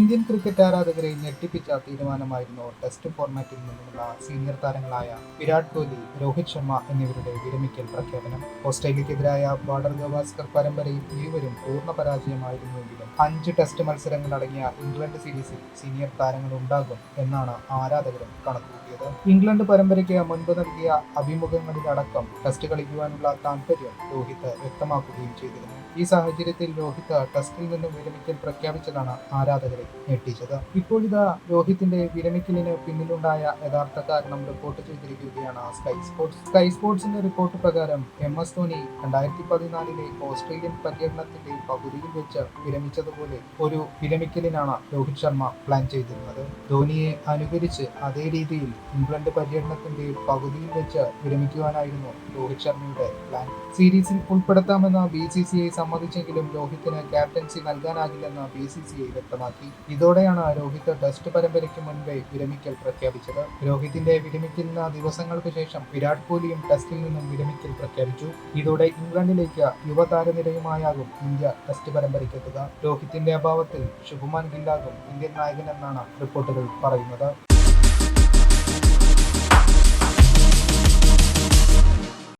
Indian cricket ആരാധകരെ ഞെട്ടിപ്പിച്ച തീരുമാനമായിരുന്നു test ഫോർമാറ്റിൽ നിന്നുമുള്ള സീനിയർ താരങ്ങളായ വിരാട് കോഹ്ലി, രോഹിത് ശർമ്മ എന്നിവരുടെ വിരമിക്കൽ പ്രഖ്യാപനം. ഓസ്ട്രേലിയക്കെതിരായ ബോർഡർ ഗവാസ്കർ പരമ്പരയിൽ ഇരുവരും പൂർണ്ണ പരാജയമായിരുന്നുവെങ്കിലും 5 ടെസ്റ്റ് മത്സരങ്ങൾ അടങ്ങിയ ഇംഗ്ലണ്ട് സീരീസിൽ സീനിയർ താരങ്ങൾ ഉണ്ടാകും എന്നാണ് ആരാധകരും കണക്കുകൂട്ടിയത്. ഇംഗ്ലണ്ട് പരമ്പരയ്ക്ക് മുൻപ് നൽകിയ അഭിമുഖങ്ങളിലടക്കം ടെസ്റ്റ് കളിക്കുവാനുള്ള താൽപര്യം രോഹിത് വ്യക്തമാക്കുകയും ചെയ്തിരുന്നു. ഈ സാഹചര്യത്തിൽ രോഹിത് ടെസ്റ്റിൽ നിന്നും വിരമിക്കൽ പ്രഖ്യാപിച്ചതാണ് ആരാധകരെ ഞെട്ടിച്ചത്. ഇപ്പോൾ ഇതാ രോഹിത്തിന്റെ വിരമിക്കലിന് പിന്നിലുണ്ടായ യഥാർത്ഥ കാരണം റിപ്പോർട്ട് ചെയ്തിരിക്കുകയാണ് സ്കൈ സ്പോർട്സിന്റെ റിപ്പോർട്ട് പ്രകാരം MS ധോണി 2014 ഓസ്ട്രേലിയൻ പര്യടനത്തിന്റെ പകുതിയിൽ വെച്ച് വിരമിച്ചതുപോലെ ഒരു വിരമിക്കലിനാണ് രോഹിത് ശർമ്മ പ്ലാൻ ചെയ്തിരുന്നത്. ധോണിയെ അനുകരിച്ച് അതേ രീതിയിൽ ഇംഗ്ലണ്ട് പര്യടനത്തിന്റെ പകുതിയിൽ വെച്ച് വിരമിക്കുവാനായിരുന്നു രോഹിത് ശർമ്മയുടെ പ്ലാൻ. സീരീസിൽ ഉൾപ്പെടുത്താമെന്ന BCCI സമ്മതിച്ചെങ്കിലും രോഹിത്തിന് ക്യാപ്റ്റൻസി നൽകാനാകില്ലെന്ന് BCCI വ്യക്തമാക്കി. ഇതോടെയാണ് രോഹിത് ടെസ്റ്റ് പരമ്പരയ്ക്ക് മുൻപേ വിരമിക്കൽ പ്രഖ്യാപിച്ചത്. രോഹിത്തിന്റെ വിരമിക്കലിന് ദിവസങ്ങൾക്ക് ശേഷം വിരാട് കോഹ്ലിയും ടെസ്റ്റിൽ നിന്നും വിരമിക്കൽ പ്രഖ്യാപിച്ചു. ഇതോടെ ഇംഗ്ലണ്ടിലേക്ക് യുവതാരനിരയുമായാകും ഇന്ത്യ ടെസ്റ്റ് പരമ്പരയ്ക്കെത്തുക. രോഹിത്തിന്റെ അഭാവത്തിൽ ശുഭ്മാൻ ഗില്ലാകും ഇന്ത്യൻ നായകനെന്നാണ് റിപ്പോർട്ടുകൾ പറയുന്നത്.